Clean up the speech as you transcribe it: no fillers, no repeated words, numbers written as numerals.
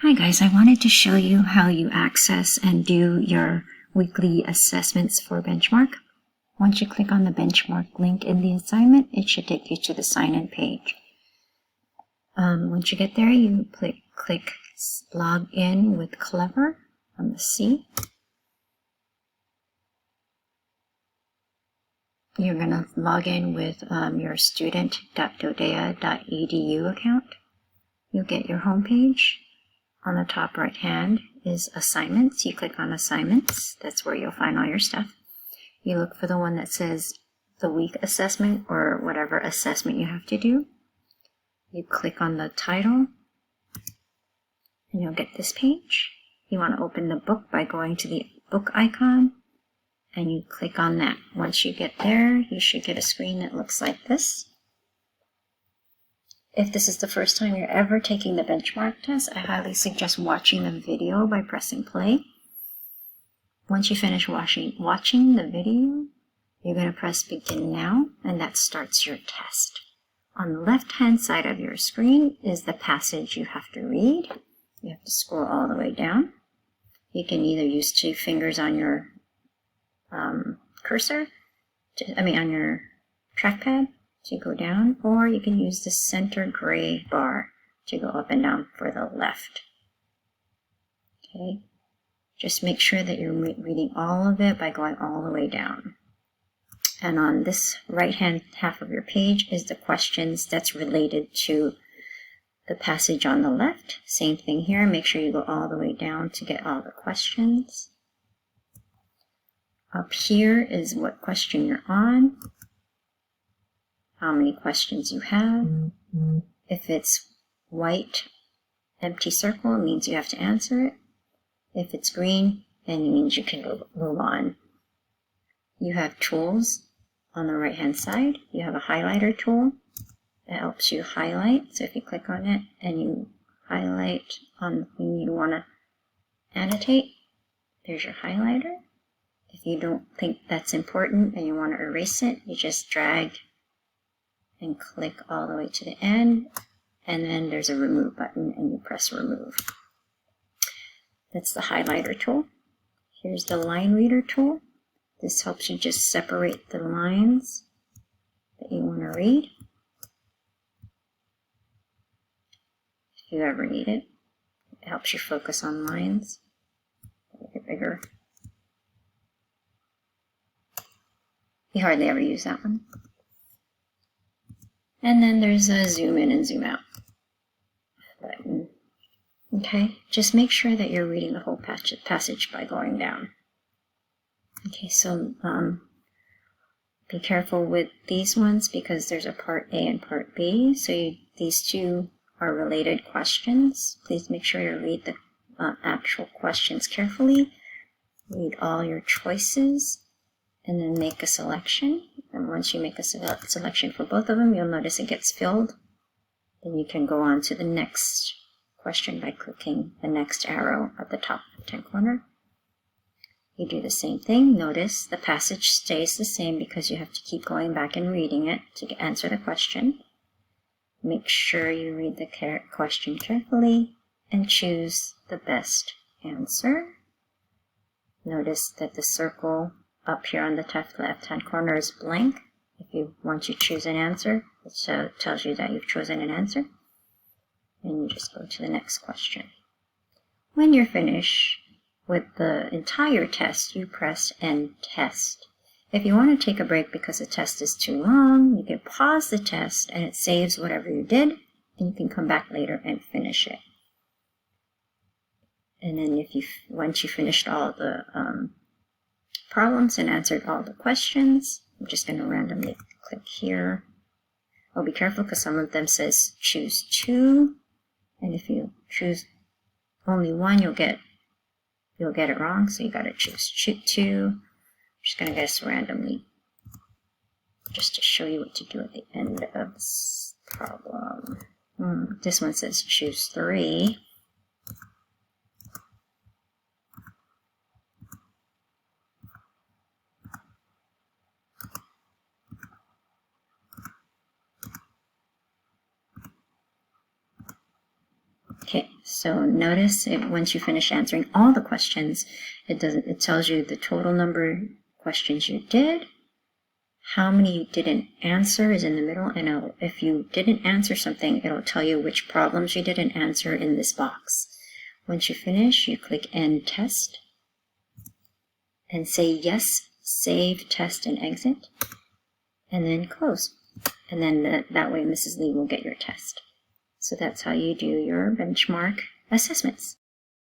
Hi guys, I wanted to show you how you access and do your weekly assessments for Benchmark. Once you click on the Benchmark link in the assignment, it should take you to the sign-in page. Once you get there, you click Log In with Clever on the C. You're going to log in with your student.dodea.edu account. You'll get your home page. On the top right hand is Assignments. You click on Assignments. That's where you'll find all your stuff. You look for the one that says the week assessment or whatever assessment you have to do. You click on the title and you'll get this page. You want to open the book by going to the book icon and you click on that. Once you get there, you should get a screen that looks like this. If this is the first time you're ever taking the benchmark test, I highly suggest watching the video by pressing play. Once you finish watching the video, you're going to press Begin Now, and that starts your test. On the left-hand side of your screen is the passage you have to read. You have to scroll all the way down. You can either use 2 fingers on your cursor, on your trackpad, to go down, or you can use the center gray bar to go up and down for the left. Okay, just make sure that you're reading all of it by going all the way down. And on this right hand half of your page is the questions that's related to the passage on the left. Same thing here, make sure you go all the way down to get all the questions. Up here is what question you're on, how many questions you have. If it's white, empty circle, it means you have to answer it. If it's green, then it means you can move on. You have tools on the right hand side. You have a highlighter tool that helps you highlight. So if you click on it and you highlight on the thing you want to annotate, there's your highlighter. If you don't think that's important and you want to erase it, you just drag and click all the way to the end, and then there's a remove button and you press remove. That's the highlighter tool. Here's the line reader tool. This helps you just separate the lines that you want to read if you ever need it. It helps you focus on lines. Make it bigger. You hardly ever use that one. And then there's a zoom in and zoom out button. Okay, just make sure that you're reading the whole passage by going down. Okay, so be careful with these ones because there's a part A and part B. So these 2 are related questions. Please make sure to read the actual questions carefully. Read all your choices and then make a selection. And once you make a selection for both of them, you'll notice it gets filled. Then you can go on to the next question by clicking the next arrow at the top left-hand corner. You do the same thing. Notice the passage stays the same because you have to keep going back and reading it to answer the question. Make sure you read the question carefully and choose the best answer. Notice that the circle up here on the top left-hand corner is blank. Once you choose an answer, it tells you that you've chosen an answer. And you just go to the next question. When you're finished with the entire test, you press End Test. If you want to take a break because the test is too long, you can pause the test and it saves whatever you did, and you can come back later and finish it. And then once you finished all the problems and answered all the questions, I'm just going to randomly click here. Oh, be careful because some of them says choose 2, and if you choose only one, you'll get it wrong. So you got to choose 2. I'm just going to guess randomly, just to show you what to do at the end of this problem. This one says choose 3. Okay, So notice it, once you finish answering all the questions, it tells you the total number of questions you did, how many you didn't answer is in the middle, and if you didn't answer something, it'll tell you which problems you didn't answer in this box. Once you finish, you click End Test and say yes, save, test, and exit, and then close. And then that way Mrs. Lee will get your test. So that's how you do your benchmark assessments.